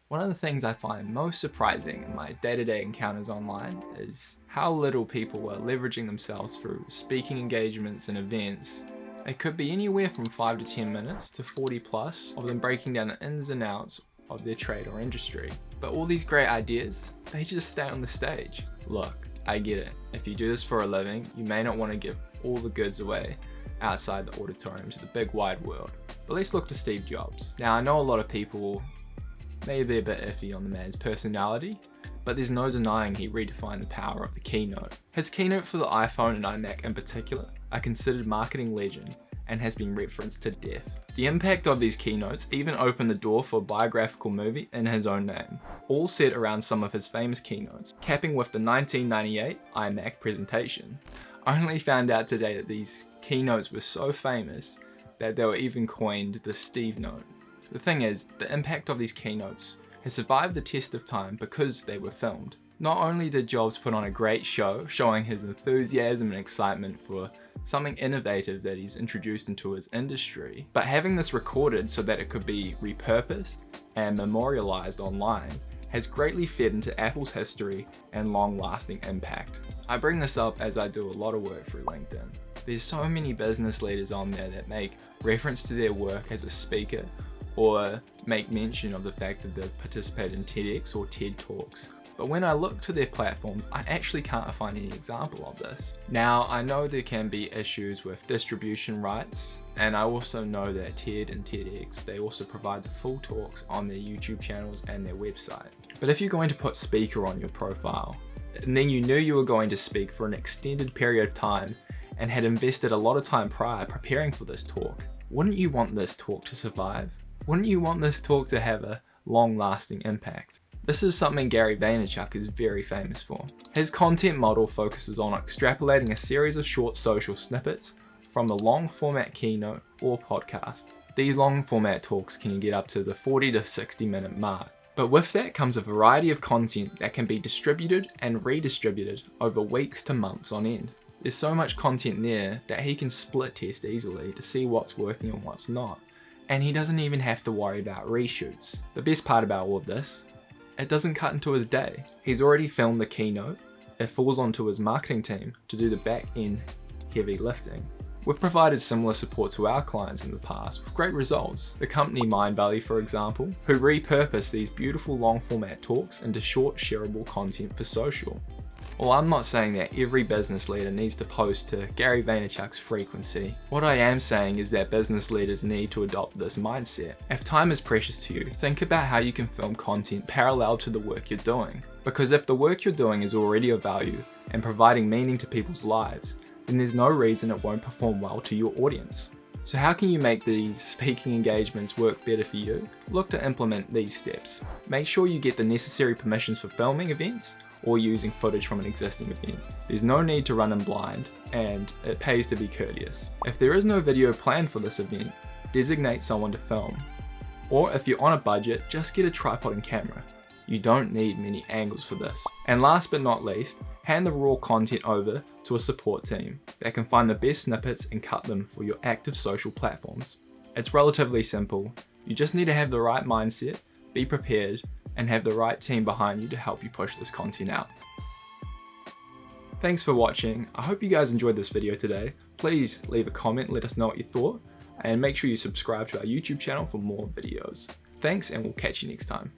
One of the things I find most surprising in my day-to-day encounters online is how little people are leveraging themselves through speaking engagements and events. It could be anywhere from 5 to 10 minutes to 40 plus of them breaking down the ins and outs of their trade or industry. But all these great ideas, they just stay on the stage. Look, I get it. If you do this for a living, you may not want to give all the goods away outside the auditorium to the big wide world. But let's look to Steve Jobs. Now, I know a lot of people may be a bit iffy on the man's personality, but there's no denying he redefined the power of the keynote. His keynote for the iPhone and iMac in particular are considered marketing legend and has been referenced to death. The impact of these keynotes even opened the door for a biographical movie in his own name, all set around some of his famous keynotes, capping with the 1998 iMac presentation. I only found out today that these keynotes were so famous that they were even coined the Steve Note. The thing is, the impact of these keynotes has survived the test of time because they were filmed. Not only did Jobs put on a great show, showing his enthusiasm and excitement for something innovative that he's introduced into his industry, but having this recorded so that it could be repurposed and memorialized online has greatly fed into Apple's history and long-lasting impact. I bring this up as I do a lot of work through LinkedIn. There's so many business leaders on there that make reference to their work as a speaker or make mention of the fact that they've participated in TEDx or TED Talks. But when I look to their platforms, I actually can't find any example of this. Now, I know there can be issues with distribution rights, and I also know that TED and TEDx, they also provide the full talks on their YouTube channels and their website. But if you're going to put speaker on your profile, and then you knew you were going to speak for an extended period of time and had invested a lot of time prior preparing for this talk, wouldn't you want this talk to survive? Wouldn't you want this talk to have a long-lasting impact? This is something Gary Vaynerchuk is very famous for. His content model focuses on extrapolating a series of short social snippets from the long format keynote or podcast. These long format talks can get up to the 40 to 60 minute mark. But with that comes a variety of content that can be distributed and redistributed over weeks to months on end. There's so much content there that he can split test easily to see what's working and what's not. And he doesn't even have to worry about reshoots. The best part about all of this, it doesn't cut into his day. He's already filmed the keynote. It falls onto his marketing team to do the back end heavy lifting. We've provided similar support to our clients in the past with great results. The company Mindvalley, for example, who repurposed these beautiful long format talks into short shareable content for social. Well, I'm not saying that every business leader needs to post to Gary Vaynerchuk's frequency. What I am saying is that business leaders need to adopt this mindset. If time is precious to you, think about how you can film content parallel to the work you're doing. Because if the work you're doing is already of value and providing meaning to people's lives, then there's no reason it won't perform well to your audience. So how can you make these speaking engagements work better for you? Look to implement these steps. Make sure you get the necessary permissions for filming events or using footage from an existing event. There's no need to run in blind, and it pays to be courteous. If there is no video planned for this event, designate someone to film. Or if you're on a budget, just get a tripod and camera. You don't need many angles for this. And last but not least, hand the raw content over to a support team that can find the best snippets and cut them for your active social platforms. It's relatively simple. You just need to have the right mindset, be prepared, and have the right team behind you to help you push this content out. Thanks for watching. I hope you guys enjoyed this video today. Please leave a comment, let us know what you thought, and make sure you subscribe to our YouTube channel for more videos. Thanks, and we'll catch you next time.